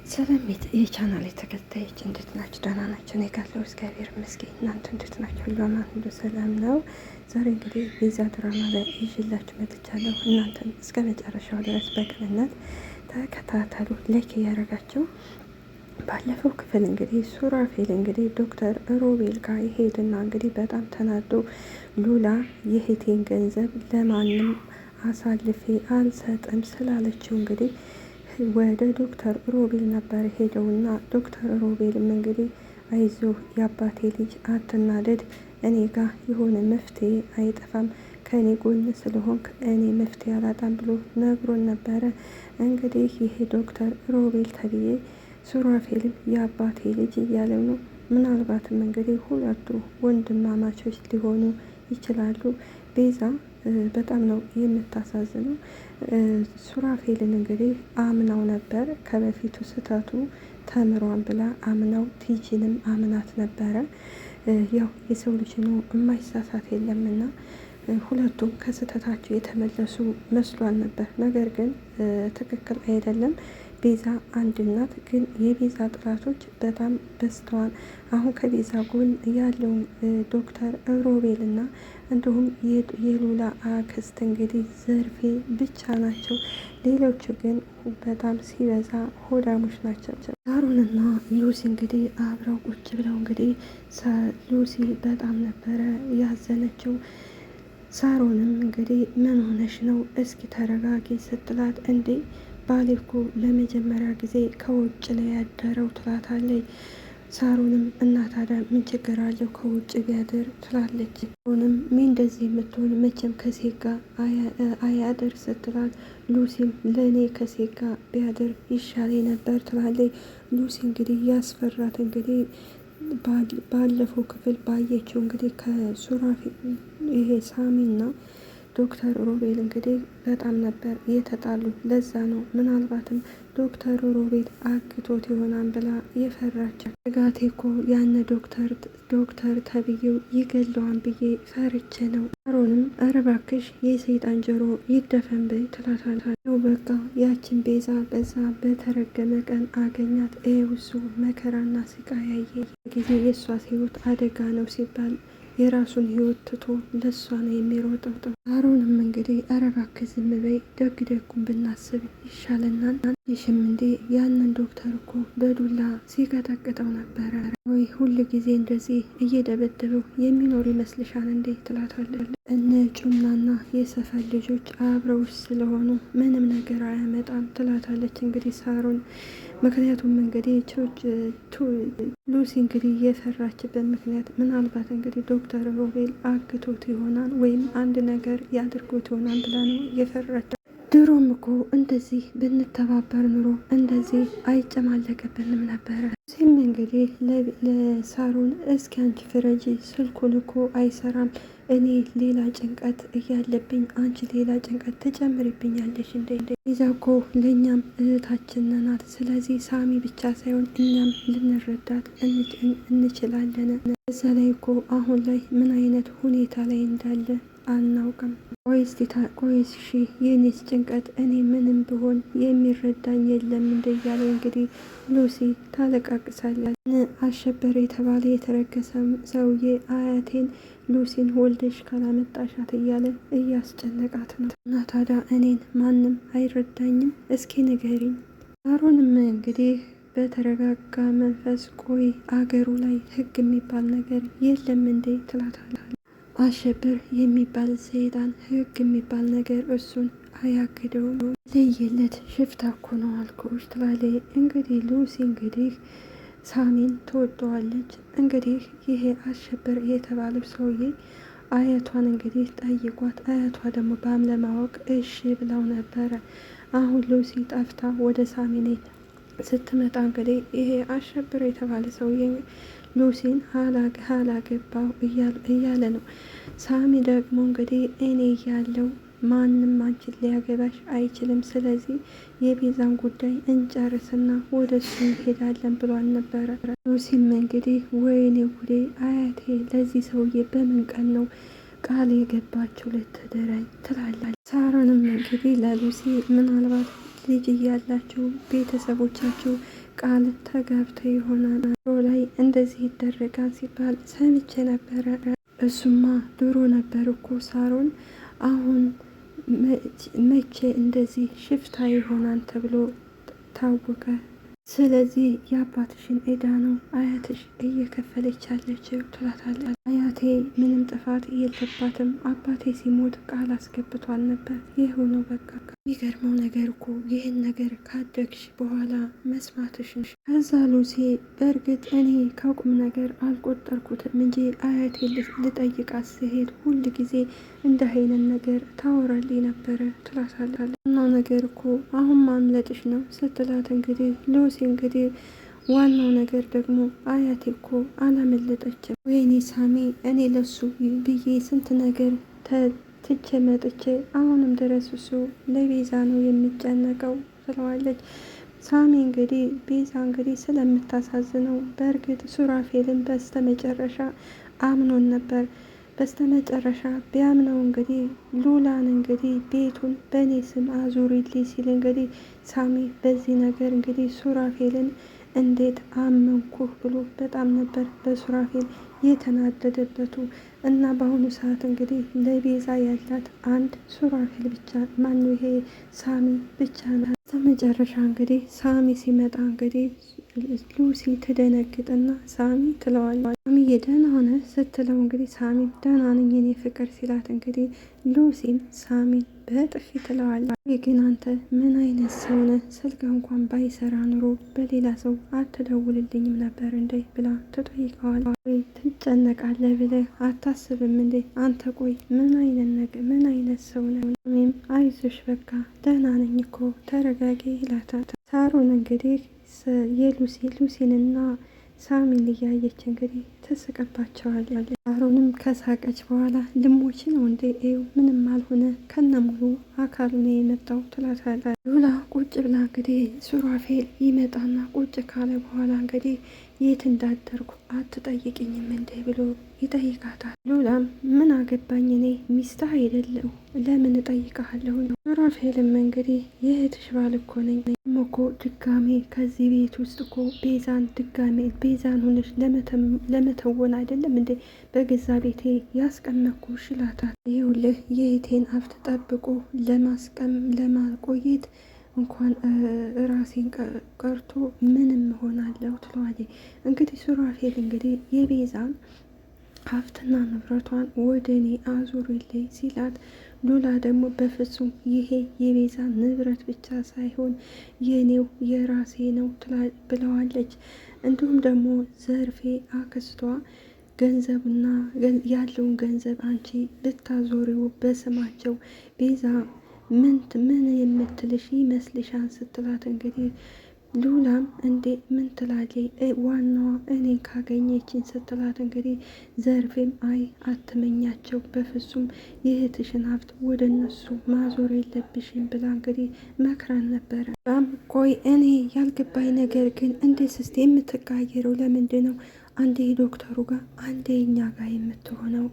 ሰላም የቻናል ተከታዮች እንዴት ናችሁ? ደህና ናችሁ? እኔ ጋር እግዚአብሔር ይመስገን። እናንተ እንዴት ናችሁ? ሁሉ አማን፣ ሁሉ ሰላም ነው። ዛሬ እንግዲህ ቤዛ ድራማ ላይ ይዤላችሁ መጥቻለሁ። እናንተም እስከ መጨረሻው ድረስ በቅንነት ተከታተሉ። ላይክ እያደረጋችሁ ባለፈው ክፍል እንግዲህ ሱራፌል እንግዲህ ዶክተር ሮቤል ጋር ይሄድና እንግዲህ በጣም ተናዶ ሉላ የሄቴን ገንዘብ ለማንም አሳልፌ አልሰጥም ስላለችው እንግዲህ ወደ ዶክተር ሮቤል ነበር ሄደውና ዶክተር ሮቤልም እንግዲህ አይዞህ የአባቴ ልጅ አትናደድ፣ እኔ ጋር የሆነ መፍትሄ አይጠፋም፣ ከእኔ ጎን ስለሆንክ እኔ መፍትሄ አላጣም ብሎ ነግሮን ነበረ። እንግዲህ ይሄ ዶክተር ሮቤል ተብዬ ሱራፌልም የአባቴ ልጅ እያለው ነው። ምናልባትም እንግዲህ ሁለቱ ወንድማማቾች ሊሆኑ ይችላሉ። ቤዛ በጣም ነው የምታሳዝነው። ሱራፌልን እንግዲህ አምናው ነበር ከበፊቱ ስህተቱ ተምሯን ብላ አምናው ቲጂንም አምናት ነበረ። ያው የሰው ልጅ ነው የማይሳሳት የለምና ሁለቱም ከስህተታቸው የተመለሱ መስሏን ነበር። ነገር ግን ትክክል አይደለም። ቤዛ አንድ ናት፣ ግን የቤዛ ጥላቶች በጣም በዝተዋል። አሁን ከቤዛ ጎን ያለው ዶክተር ሮቤል እና እንዲሁም የሉላ አክስት እንግዲህ ዘርፌ ብቻ ናቸው። ሌሎቹ ግን በጣም ሲበዛ ሆዳሞች ናቸው። ሳሮንና ሉሲ እንግዲህ አብረው ቁጭ ብለው እንግዲህ ሉሲ በጣም ነበረ ያዘነችው። ሳሮንም እንግዲህ ምን ሆነሽ ነው? እስኪ ተረጋጊ ስትላት እንዴ ባሌ እኮ ለመጀመሪያ ጊዜ ከውጭ ነው ያደረው ትላታለች። ሳሮንም እና ታዲያ ምን ችግር አለው ከውጭ ቢያድር ትላለች። ሆንም ምን እንደዚህ የምትሆን መቼም ከሴት ጋር አያድር ስትላት፣ ሉሲም ለእኔ ከሴት ጋር ቢያድር ይሻለኝ ነበር ትላለች። ሉሲ እንግዲህ ያስፈራት እንግዲህ ባለፈው ክፍል ባየችው እንግዲህ ከሱራፌ ይሄ ሳሚና ዶክተር ሮቤል እንግዲህ በጣም ነበር የተጣሉ። ለዛ ነው ምናልባትም ዶክተር ሮቤል አግቶት ይሆናል ብላ የፈራቸው። ጋቴ እኮ ያነ ዶክተር ተብዬው ይገለዋን ብዬ ፈርቼ ነው። ሳሮንም ኧረ እባክሽ የሰይጣን ጆሮ ይደፈን በይ ትላታለች። ነው በቃ ያችን ቤዛ በዛ በተረገመ ቀን አገኛት። ኤውሱ መከራና ስቃይ ያየ ጊዜ የእሷ ህይወት አደጋ ነው ሲባል የራሱን ህይወት ትቶ ለሷ ነው የሚሮጠው። ሳሮንም እንግዲህ ኧረ እባክህ ዝም በይ፣ ደግ ደጉን ብናስብ ይሻለናል። ይሽም እንዴ ያንን ዶክተር እኮ በዱላ ሲቀጠቅጠው ነበረ ወይ? ሁል ጊዜ እንደዚህ እየደበደበው የሚኖር ይመስልሻል እንዴ ትላታለች። እነ ጩናና የሰፈር ልጆች አብረውሽ ስለሆኑ ምንም ነገር አያመጣም ትላታለች እንግዲህ ሳሮን። ምክንያቱም እንግዲህ ሉሲ እንግዲህ የፈራችበት ምክንያት ምናልባት እንግዲህ ዶክተር ሮቤል አግቶት ይሆናል ወይም አንድ ነገር ያድርጎት ይሆናል ብላ ነው የፈራች። ድሮም እኮ እንደዚህ ብንተባበር ኑሮ እንደዚህ አይጨማለቅብንም ነበረ። ሲም እንግዲህ ለሳሮን እስኪ አንቺ ፍረጂ፣ ስልኩን እኮ አይሰራም፣ እኔ ሌላ ጭንቀት እያለብኝ አንቺ ሌላ ጭንቀት ትጨምርብኛለሽ እንዴ? ይዛ እኮ ለእኛም እህታችን ናት። ስለዚህ ሳሚ ብቻ ሳይሆን እኛም ልንረዳት እንችላለን። እዛ ላይ እኮ አሁን ላይ ምን አይነት ሁኔታ ላይ እንዳለ አናውቅም። ቆይስ እሺ የኔስ ጭንቀት እኔ ምንም ብሆን የሚረዳኝ የለም እንደ እያለ እንግዲህ ሉሲ ታለቃቅሳለች። አሸበረ የተባለ የተረገሰ ሰውዬ አያቴን ሉሲን ወልደሽ ካላመጣሻት እያለ እያስጨነቃት ነው። እና ታዲያ እኔን ማንም አይረዳኝም? እስኪ ንገሪኝ። ሳሮንም እንግዲህ በተረጋጋ መንፈስ ቆይ አገሩ ላይ ህግ የሚባል ነገር የለም እንዴ ትላታለች። አሸብር የሚባል ሰይጣን ህግ የሚባል ነገር እሱን አያግደውም። ለየለት ሽፍታ እኮ ነው አልኩሽ ትላለች። እንግዲህ ሉሲ እንግዲህ ሳሚን ትወደዋለች። እንግዲህ ይሄ አሸብር የተባለው ሰውዬ አያቷን እንግዲህ ጠይቋት፣ አያቷ ደግሞ ባም ለማወቅ እሺ ብለው ነበረ። አሁን ሉሲ ጠፍታ ወደ ሳሚኔ ስትመጣ እንግዲህ ይሄ አሸብር የተባለ ሰውዬ ሉሲን ሀላገባው እያለ ነው። ሳሚ ደግሞ እንግዲህ እኔ እያለው ማንም አንቺን ሊያገባሽ አይችልም፣ ስለዚህ የቤዛን ጉዳይ እንጨርስና ወደ እሱ እንሄዳለን ብሏል ነበረ። ሉሲም እንግዲህ ወይኔ ጉዴ አያቴ ለዚህ ሰውዬ በምን ቀን ነው ቃል የገባችው ልትድረኝ ትላለች። ሳሮንም እንግዲህ ለሉሲ ምናልባት ልጅ እያላችሁ ቤተሰቦቻችሁ ቃል ተጋብተ ይሆናል ላይ እንደዚህ ይደረጋል ሲባል ሰምቼ ነበረ። እሱማ ድሮ ነበር እኮ ሳሮን፣ አሁን መቼ እንደዚህ ሽፍታ ይሆናል ተብሎ ታወቀ። ስለዚህ የአባትሽን ዕዳ ነው አያትሽ እየከፈለች ያለችው ትላታለች። አያቴ ምንም ጥፋት የለባትም፣ አባቴ ሲሞት ቃል አስገብቷል ነበር። የሆነው በቃ የሚገርመው ነገር እኮ ይህን ነገር ካደግሽ በኋላ መስማትሽ ነው። ከዛ ሉሲ በእርግጥ እኔ ከቁም ነገር አልቆጠርኩትም እንጂ አያቴ ልጠይቃት ስሄድ ሁል ጊዜ እንደ አይነት ነገር ታወራልኝ ነበረ ትላታለች። እና ነገር እኮ አሁን ማምለጥሽ ነው ስትላት እንግዲህ ሉሲ እንግዲህ ዋናው ነገር ደግሞ አያቴ እኮ አላመለጠችም። ወይኔ ሳሚ፣ እኔ ለሱ ብዬ ስንት ነገር ትቼ መጥቼ አሁንም ድረስ እሱ ለቤዛ ነው የሚጨነቀው ትለዋለች። ሳሚ እንግዲህ ቤዛ እንግዲህ ስለምታሳዝነው በእርግጥ ሱራፌልን በስተመጨረሻ አምኖን ነበር። በስተመጨረሻ ቢያምነው እንግዲህ ሉላን እንግዲህ ቤቱን በእኔ ስም አዙሪልኝ ሲል እንግዲህ ሳሚ በዚህ ነገር እንግዲህ ሱራፌልን እንዴት አመንኩህ ብሎ በጣም ነበር በሱራፌል የተናደደበቱ። እና በአሁኑ ሰዓት እንግዲህ ለቤዛ ያላት አንድ ሱራፌል ብቻ ማነው ይሄ ሳሚ ብቻ ነው። በመጨረሻ እንግዲህ ሳሚ ሲመጣ እንግዲህ ሉሲ ትደነግጥና ሳሚ ትለዋለች። ሳሚ ደህና ሆነ ስትለው እንግዲህ ሳሚ ደህና ነኝ የኔ ፍቅር ሲላት እንግዲህ ሉሲም ሳሚን በጥፊ ትለዋለች። ግን አንተ ምን አይነት ሰው ነህ? ስልክ እንኳን ባይሰራ ኑሮ በሌላ ሰው አትደውልልኝም ነበር እንዴ ብላ ትጠይቀዋለች። ትጨነቃለህ ብለህ አታስብም እንዴ አንተ? ቆይ ምን አይነት ሰው ነህ? እኔም አይዞሽ በቃ ደህና ነኝ እኮ ተረጋጊ ይላታል። ሳሮን እንግዲህ ሉሲንና ሳሚን እያየች እንግዲህ ትስቅባቸዋለች። ሳሮንም ከሳቀች በኋላ ልሞች ነው እንዴ? ይኸው ምንም አልሆነ ከነሙሉ አካሉ ነው የመጣው ትላታለች። ሉላ ቁጭ ብላ እንግዲህ ሱራፌል ይመጣና ቁጭ ካለ በኋላ እንግዲህ የት እንዳደርኩ አትጠይቅኝም እንዴ ብሎ ይጠይቃታል። ሉላም ምን አገባኝ እኔ ሚስትህ አይደለሁ ለምን እጠይቃለሁ? ሱራፌልም እንግዲህ የእህትሽ ባል እኮ ነኝ እኮ ድጋሜ ከዚህ ቤት ውስጥ እኮ ቤዛን ሆነሽ ለመተወን አይደለም እንዴ በገዛ ቤቴ ያስቀመጥኩሽ ይላታል። ይኸውልህ የእህቴን ሀብት ጠብቆ ለማቆየት እንኳን ራሴን ቀርቶ ምንም ሆናለሁ ትለዋለች። እንግዲህ ሱራፌል እንግዲህ የቤዛን ሀብትና ንብረቷን ወደ እኔ አዙሪልኝ ሲላት ሉላ ደግሞ በፍጹም ይሄ የቤዛ ንብረት ብቻ ሳይሆን የኔው የራሴ ነው ብለዋለች። እንዲሁም ደግሞ ዘርፌ አክስቷ ገንዘብና ያለውን ገንዘብ አንቺ ልታዞሪው በስማቸው ቤዛ ምን የምትልሽ ይመስልሻል ስትላት እንግዲህ ሉላም እንዴ ምን ትላለች ዋናዋ እኔ ካገኘችኝ ስትላት እንግዲህ ዘርፌም አይ አትመኛቸው በፍጹም የእህትሽን ሀብት ወደ እነሱ ማዞር የለብሽም ብላ እንግዲህ መክራን ነበረ። ቆይ እኔ ያልገባኝ ነገር ግን እንዴ ስስቴ የምትቃየረው ለምንድን ነው? አንዴ ዶክተሩ ጋር አንዴ እኛ ጋር የምትሆነው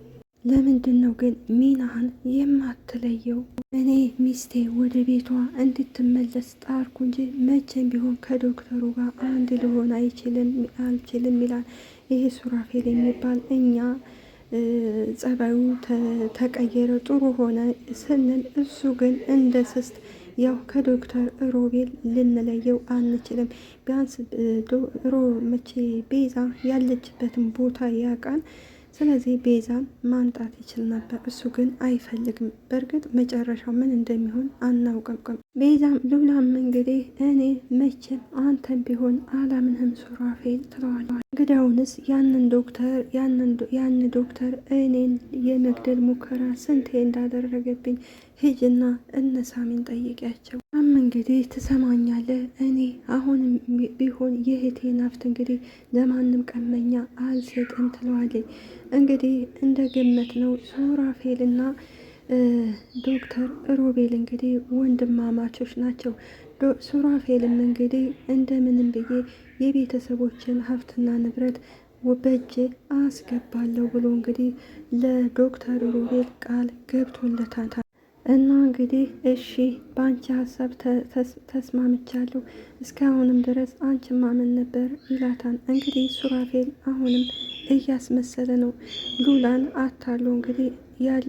ለምንድን ነው ግን ሚናህን የማትለየው? እኔ ሚስቴ ወደ ቤቷ እንድትመለስ ጣርኩ እንጂ መቼም ቢሆን ከዶክተሩ ጋር አንድ ሊሆን አልችልም ይላል። ይሄ ሱራፌል የሚባል እኛ ጸባዩ ተቀየረ ጥሩ ሆነ ስንል እሱ ግን እንደ ስስት ያው ከዶክተር ሮቤል ልንለየው አንችልም። ቢያንስ መቼ ቤዛ ያለችበትን ቦታ ያውቃል። ስለዚህ ቤዛን ማምጣት ይችል ነበር። እሱ ግን አይፈልግም። በእርግጥ መጨረሻው ምን እንደሚሆን አናውቅም። ቤዛም ሉላም እንግዲህ እኔ መቼም አንተን ቢሆን አላምንህም ሱራፌል ትለዋለች። እንግዲያውንስ ያን ዶክተር እኔን የመግደል ሙከራ ስንቴ እንዳደረገብኝ ሂጅና እነሳሚን ጠይቂያቸው። እንግዲህ ትሰማኛለህ? እኔ አሁን ቢሆን የእህቴን ሀብት እንግዲህ ለማንም ቀመኛ አልሰጥም ትለዋለች። እንግዲህ እንደ ገመት ነው ሱራፌልና ዶክተር ሮቤል እንግዲህ ወንድማማቾች ናቸው። ሱራፌልም እንግዲህ እንደምንም ብዬ የቤተሰቦችን ሀብትና ንብረት በእጄ አስገባለሁ ብሎ እንግዲህ ለዶክተር ሮቤል ቃል ገብቶለታል። እና እንግዲህ እሺ በአንቺ ሀሳብ ተስማምቻለሁ፣ እስካሁንም ድረስ አንቺ ማመን ነበር ይላታል። እንግዲህ ሱራፌል አሁንም እያስመሰለ ነው። ሉላን አታሎ እንግዲህ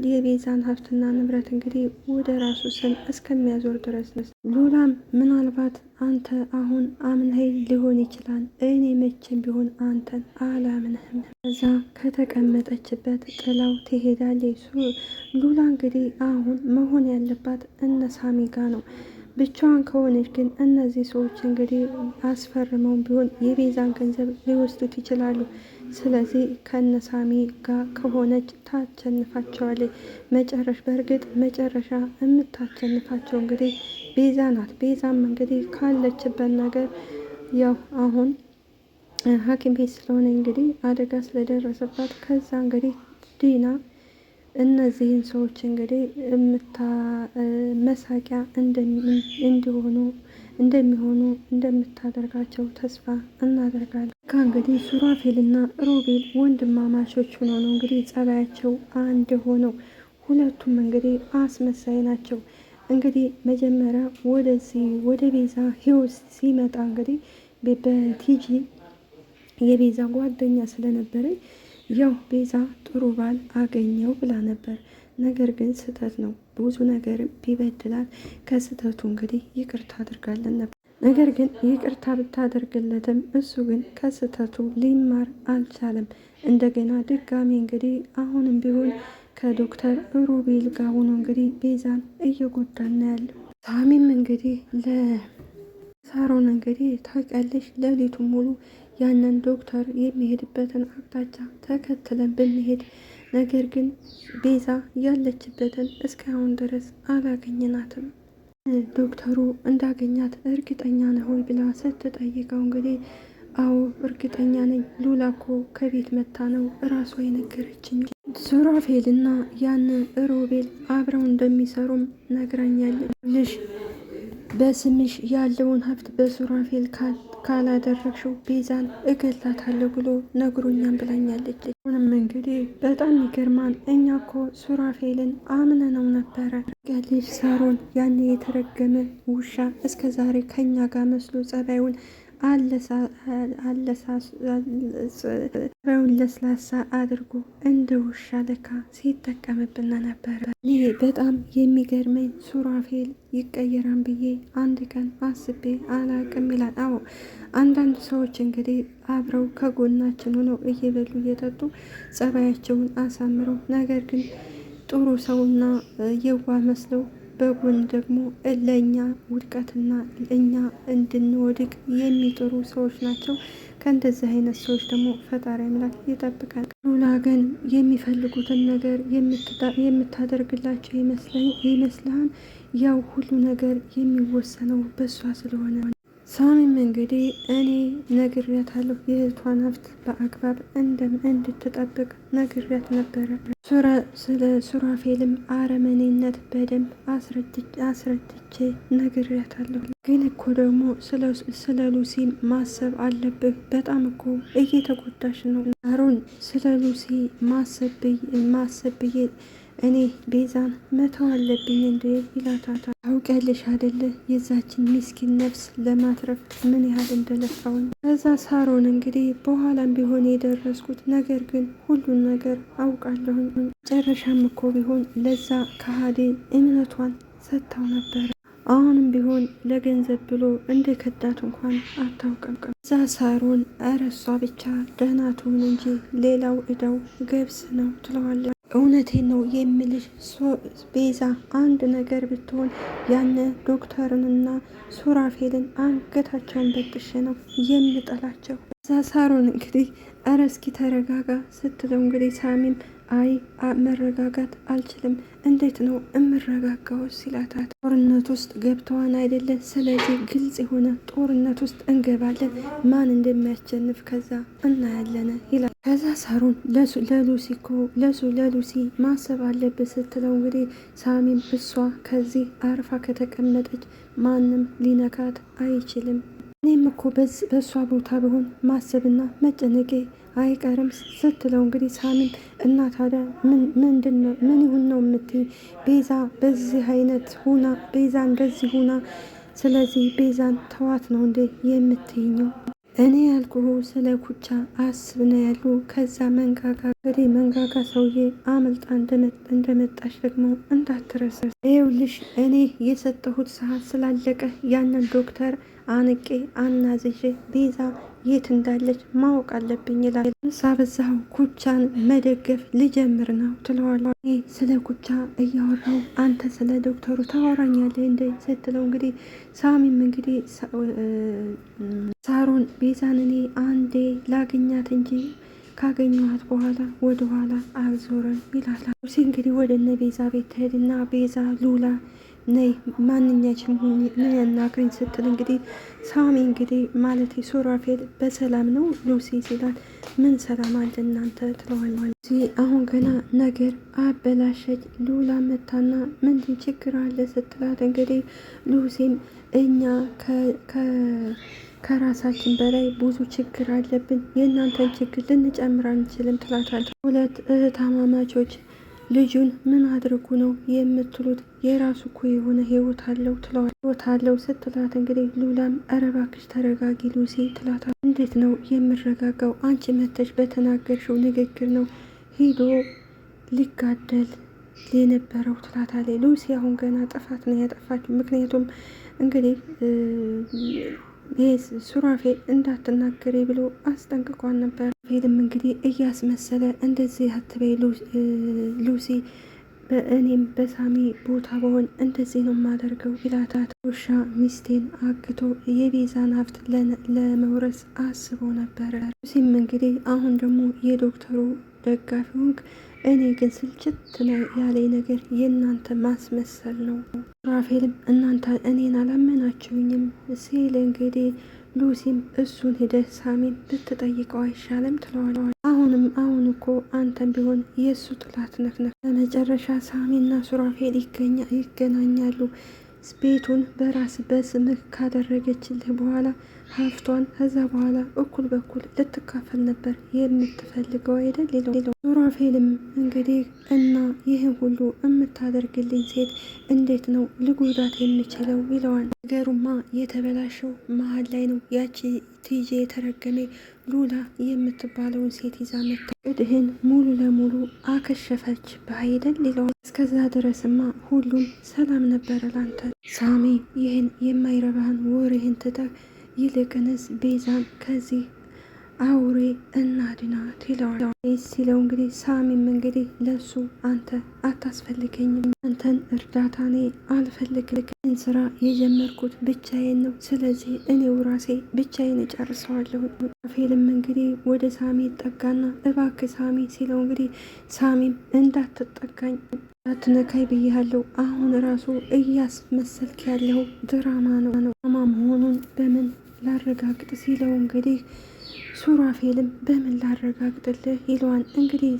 የቤዛን ሀብትና ንብረት እንግዲህ ወደ ራሱ ስም እስከሚያዞር ድረስ ነው። ሉላም ምናልባት አንተ አሁን አምነኸኝ ሊሆን ይችላል፣ እኔ መቼም ቢሆን አንተን አላምንህም። እዛ ከተቀመጠችበት ጥላው ትሄዳለች። ሉላ እንግዲህ አሁን መሆን ያለባት እነ ሳሚ ጋ ነው። ብቻዋን ከሆነች ግን እነዚህ ሰዎች እንግዲህ አስፈርመው ቢሆን የቤዛን ገንዘብ ሊወስዱት ይችላሉ። ስለዚህ ከነሳሚ ጋር ከሆነች ታቸንፋቸዋለች። በእርግጥ መጨረሻ የምታቸንፋቸው እንግዲህ ቤዛ ናት። ቤዛም እንግዲህ ካለችበት ነገር ያው አሁን ሐኪም ቤት ስለሆነ እንግዲህ አደጋ ስለደረሰባት ከዛ እንግዲህ ዲና እነዚህን ሰዎች እንግዲህ መሳቂያ እንደሚሆኑ እንደምታደርጋቸው ተስፋ እናደርጋለን። ከእንግዲህ ሱራፌልና ሮቤል ወንድማማቾች ሆነው ነው እንግዲህ ጸባያቸው አንድ ሆነው፣ ሁለቱም እንግዲህ አስመሳይ ናቸው። እንግዲህ መጀመሪያ ወደዚህ ወደ ቤዛ ህይወት ሲመጣ እንግዲህ በቲጂ የቤዛ ጓደኛ ስለነበረ ያው ቤዛ ጥሩ ባል አገኘው ብላ ነበር። ነገር ግን ስህተት ነው። ብዙ ነገር ቢበድላት ከስህተቱ እንግዲህ ይቅርታ አድርጋለን ነበር። ነገር ግን ይቅርታ ብታደርግለትም እሱ ግን ከስህተቱ ሊማር አልቻለም። እንደገና ድጋሚ እንግዲህ አሁንም ቢሆን ከዶክተር ሮቤል ጋር ሆኖ እንግዲህ ቤዛን እየጎዳና ያለው። ሳሚም እንግዲህ ለሳሮን እንግዲህ ታውቂያለሽ፣ ሌሊቱ ሙሉ ያንን ዶክተር የሚሄድበትን አቅጣጫ ተከትለን ብንሄድ፣ ነገር ግን ቤዛ ያለችበትን እስካሁን ድረስ አላገኘናትም። ዶክተሩ እንዳገኛት እርግጠኛ ነህ ወይ ብላ ስትጠይቀው እንግዲህ አዎ እርግጠኛ ነኝ፣ ሉላ እኮ ከቤት መታ ነው እራሷ የነገረችኝ። ሱራፌልና ያን ሮቤል አብረው እንደሚሰሩም ነግራኛለች። በስምሽ ያለውን ሀብት በሱራፌል ካላደረግሽው ቤዛን እገላታለሁ ብሎ ነግሮኛን ብላኛለች። ሁንም እንግዲህ በጣም ይገርማል። እኛ እኮ ሱራፌልን አምነነው ነበረ። ልጅ ሳሮን ያን የተረገመ ውሻ እስከ ዛሬ ከኛ ጋር መስሎ ጸባዩን ለስላሳ አድርጎ እንደ ውሻ ለካ ሲጠቀምብን ነበረ። ይህ በጣም የሚገርመኝ ሱራፌል ይቀየራን ብዬ አንድ ቀን አስቤ አላቅም ይላል። አዎ አንዳንድ ሰዎች እንግዲህ አብረው ከጎናችን ሆነው እየበሉ እየጠጡ ጸባያቸውን አሳምረው፣ ነገር ግን ጥሩ ሰውና የዋ መስለው በጎን ደግሞ ለእኛ ውድቀትና እኛ እንድንወድቅ የሚጥሩ ሰዎች ናቸው። ከእንደዚህ አይነት ሰዎች ደግሞ ፈጣሪ አምላክ ይጠብቃል። ሉላ ግን የሚፈልጉትን ነገር የምታደርግላቸው ይመስልሃል? ያው ሁሉ ነገር የሚወሰነው በእሷ ስለሆነ። ሳሚም እንግዲህ እኔ ነግሬያታለሁ፣ የእህቷን ሀብት በአግባብ እንድትጠብቅ ነግሬያት ነበረ። ስለ ሱራፌልም አረመኔነት በደንብ አስረድቼ ነግሬያታለሁ። ግን እኮ ደግሞ ስለ ሉሲ ማሰብ አለብህ። በጣም እኮ እየተጎዳሽ ነው አሮን። ስለ ሉሲ ማሰብ ብዬ እኔ ቤዛን መተው አለብኝ እንዴ ይላታታል። ታውቂያለሽ አይደለ የዛችን ሚስኪን ነፍስ ለማትረፍ ምን ያህል እንደለፋውኝ። ከዛ ሳሮን እንግዲህ በኋላም ቢሆን የደረስኩት ነገር ግን ሁሉን ነገር አውቃለሁኝ። መጨረሻም እኮ ቢሆን ለዛ ከሃዲ እምነቷን ሰጥታው ነበረ። አሁንም ቢሆን ለገንዘብ ብሎ እንደ ከዳት እንኳን አታውቅም። እዛ ሳሮን እረሷ ብቻ ደህና ትሁን እንጂ ሌላው እዳው ገብስ ነው ትለዋለች። እውነቴን ነው የምልሽ ቤዛ፣ አንድ ነገር ብትሆን ያነ ዶክተርንና ሱራፌልን አንገታቸውን በጥሼ ነው የምጠላቸው። እዛ ሳሮን እንግዲህ እረ እስኪ ተረጋጋ ስትለው እንግዲህ ሳሚን አይ መረጋጋት አልችልም፣ እንዴት ነው እምረጋጋው ሲላታት፣ ጦርነት ውስጥ ገብተዋን አይደለን? ስለዚህ ግልጽ የሆነ ጦርነት ውስጥ እንገባለን፣ ማን እንደሚያሸንፍ ከዛ እናያለን ይላል። ከዛ ሳሮን ለሉሲ ማሰብ አለብህ ስትለው እንግዲህ ሳሚም እሷ ከዚህ አርፋ ከተቀመጠች ማንም ሊነካት አይችልም እኔም እኮ በእሷ ቦታ ብሆን ማሰብና መጨነቄ አይቀርም ስትለው እንግዲህ ሳሚን እና ታዲያ ምን ይሁን ነው የምትይ? ቤዛ በዚህ አይነት ሁና ቤዛ እንደዚህ ሁና ስለዚህ ቤዛን ተዋት ነው እንዴ የምትይኘው? እኔ ያልኩ ስለ ኩቻ አስብ ነው ያሉ። ከዛ መንጋጋ እንግዲህ መንጋጋ ሰውዬ አመልጣ እንደመጣሽ ደግሞ እንዳትረሳ። ይኸውልሽ እኔ የሰጠሁት ሰዓት ስላለቀ ያንን ዶክተር አንቄ አናዝዤ ቤዛ የት እንዳለች ማወቅ አለብኝ ይላል። ሳበዛው ኩቻን መደገፍ ልጀምር ነው ትለዋለች። እኔ ስለ ኩቻ እያወራው አንተ ስለ ዶክተሩ ታወራኛለህ እንደ ስትለው እንግዲህ ሳሚም እንግዲህ ሳሮን ቤዛን እኔ አንዴ ላገኛት እንጂ ካገኘኋት በኋላ ወደ ኋላ አልዞረም ይላል። ሉሲ እንግዲህ ወደ እነ ቤዛ ቤት ትሄድና ቤዛ ሉላ ነይ ማንኛችን ነይ ያናግረኝ ስትል እንግዲህ ሳሚ እንግዲህ ማለት ሱራፌል በሰላም ነው ሉሲ ሲላት ምን ሰላም አለ እናንተ ትለዋለች። ሉሲ አሁን ገና ነገር አበላሸች። ሉላ መታና ምንድን ችግር አለ ስትላት እንግዲህ ሉሲም እኛ ከራሳችን በላይ ብዙ ችግር አለብን፣ የእናንተን ችግር ልንጨምር አንችልም ትላታለች። ሁለት እህታማማቾች ልጁን ምን አድርጉ ነው የምትሉት? የራሱ እኮ የሆነ ህይወት አለው ትለዋለች ስትላት እንግዲህ ሉላም ኧረ እባክሽ ተረጋጊ ሉሲ ትላታለች። እንዴት ነው የምረጋጋው? አንቺ መተሽ በተናገርሽው ንግግር ነው ሂዶ ሊጋደል የነበረው ትላታለች። ሉሲ አሁን ገና ጥፋት ነው ያጠፋችው። ምክንያቱም እንግዲህ ሱራፌል እንዳትናገሪ ብሎ አስጠንቅቋን ነበር። ፌልም እንግዲህ እያስመሰለ እንደዚህ አትበይ ሉሲ፣ በእኔም በሳሚ ቦታ በሆን እንደዚህ ነው የማደርገው ይላታት። ውሻ ሚስቴን አግቶ የቤዛን ሀብት ለመውረስ አስቦ ነበረ። ሉሲም እንግዲህ አሁን ደግሞ የዶክተሩ ደጋፊ ሆንክ፣ እኔ ግን ስልችት ያለኝ ነገር የእናንተ ማስመሰል ነው። ሱራፌልም እናንተ እኔን አላመናችሁኝም ሲል እንግዲህ ሉሲም እሱን ሂደህ ሳሚን ብትጠይቀው አይሻልም ትለዋለች። አሁን እኮ አንተም ቢሆን የእሱ ጥላት ነህ። በመጨረሻ ሳሚና ሱራፌል ይገናኛሉ። ቤቱን በራስ በስምህ ካደረገችልህ በኋላ ሀብቷን ከዛ በኋላ እኩል በኩል ልትካፈል ነበር የምትፈልገው አይደል? ሌላው ሱራፌልም እንግዲህ እና ይህን ሁሉ የምታደርግልኝ ሴት እንዴት ነው ልጉዳት የምችለው ይለዋል። ነገሩማ የተበላሸው መሀል ላይ ነው። ያቺ ቲጄ የተረገመ ሉላ የምትባለውን ሴት ይዛ መታ እድህን ሙሉ ለሙሉ አከሸፈች በሀይደል ይለዋል። እስከዛ ድረስማ ሁሉም ሰላም ነበረ ላንተ ሳሚ። ይህን የማይረባህን ወሬህን ትተህ ይልቅንስ ቤዛን ከዚህ አውሬ እናድናት ይለዋል። ሲለው እንግዲህ ሳሚም እንግዲህ ለሱ አንተ አታስፈልገኝም፣ አንተን እርዳታ እኔ አልፈልግም፣ ስራ የጀመርኩት ብቻዬን ነው፣ ስለዚህ እኔው ራሴ ብቻዬን እጨርሰዋለሁ። ፌልም እንግዲህ ወደ ሳሚ ጠጋና እባክህ ሳሚ ሲለው እንግዲህ ሳሚም እንዳትጠጋኝ አትነካይ ብያለሁ፣ አሁን ራሱ እያስመሰልክ ያለው ድራማ ነው መሆኑን በምን ላረጋግጥ ሲለው እንግዲህ ሱራፌልም በምን ላረጋግጥልህ ይለዋል። እንግዲህ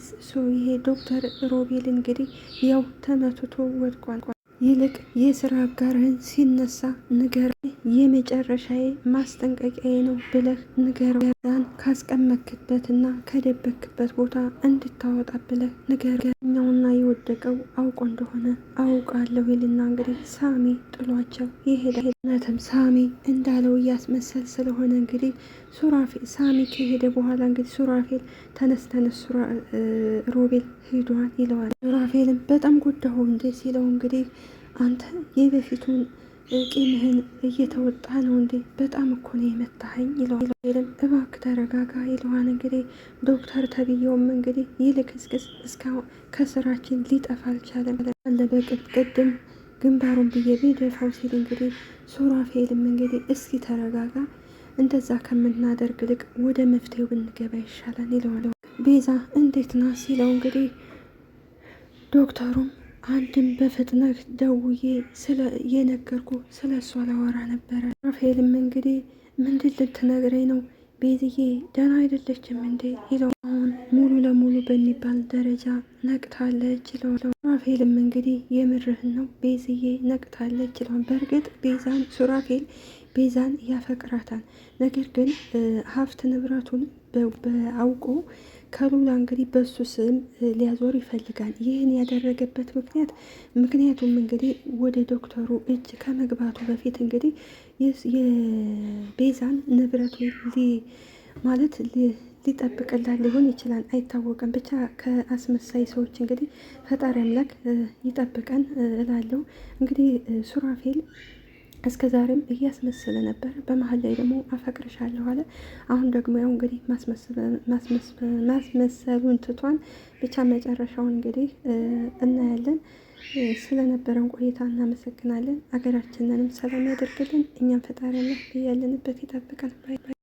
ይሄ ዶክተር ሮቤል እንግዲህ ያው ተመትቶ ወድቋል። ይልቅ የስራ አጋርህን ሲነሳ ንገር፣ የመጨረሻዬ ማስጠንቀቂያዬ ነው ብለህ ንገር። ዛን ካስቀመክበትና ከደበክበት ቦታ እንድታወጣ ብለህ ንገር። ኛውና የወደቀው አውቆ እንደሆነ አውቃለሁ ይልና እንግዲህ ሳሚ ጥሏቸው ይሄዳል። እውነትም ሳሚ እንዳለው እያስመሰል ስለሆነ እንግዲህ ሳሚ ከሄደ በኋላ እንግዲህ ሱራፌል ተነስ ሮቤል ሂዷን ይለዋል። ሱራፌልም በጣም ጎዳሁ እንዴ ሲለው እንግዲህ አንተ የበፊቱን ቂምህን እየተወጣ ነው እንዴ? በጣም እኮ ነው የመታኸኝ ይለዋል። እባክህ ተረጋጋ ይለዋል። እንግዲህ ዶክተር ተብዬውም እንግዲህ ይልቅስቅስ እስካሁን ከስራችን ሊጠፋ አልቻለም አለ ቅድም ግንባሩን ብዬ ቢደፋው ሲል እንግዲህ ሱራፌልም እንግዲህ እስኪ ተረጋጋ፣ እንደዛ ከምናደርግ ልቅ ወደ መፍትሄው ብንገባ ይሻላል ይለዋል። ቤዛ እንዴት ና ሲለው እንግዲህ ዶክተሩም አንድም በፍጥነት ደውዬ የነገርኩ ስለ እሷ ላወራ ነበረ። ሱራፌልም እንግዲህ ምንድን ልትነግረኝ ነው? ቤዝዬ ደህና አይደለችም እንዴ ይለው። አሁን ሙሉ ለሙሉ በሚባል ደረጃ ነቅታለች ይለዋል። ሱራፌልም እንግዲህ የምርህን ነው ቤዝዬ ነቅታለች ይለዋል። በእርግጥ ቤዛን ሱራፌል ቤዛን ያፈቅራታል። ነገር ግን ሀብት ንብረቱን አውቆ ከሉላ እንግዲህ በሱ ስም ሊያዞር ይፈልጋል። ይህን ያደረገበት ምክንያቱም እንግዲህ ወደ ዶክተሩ እጅ ከመግባቱ በፊት እንግዲህ የቤዛን ንብረት ማለት ሊጠብቅላት ሊሆን ይችላል፣ አይታወቅም። ብቻ ከአስመሳይ ሰዎች እንግዲህ ፈጣሪ አምላክ ይጠብቀን እላለሁ። እንግዲህ ሱራፌል እስከ ዛሬም እያስመሰለ ነበር። በመሀል ላይ ደግሞ አፈቅርሻለሁ አለ። አሁን ደግሞ ያው እንግዲህ ማስመሰሉን ትቷን ብቻ መጨረሻውን እንግዲህ እናያለን። ስለነበረን ቆይታ እናመሰግናለን። አገራችንንም ሰላም ያደርግልን። እኛም ፈጣሪ ያለንበት ይጠብቀን። ባይ ባይ።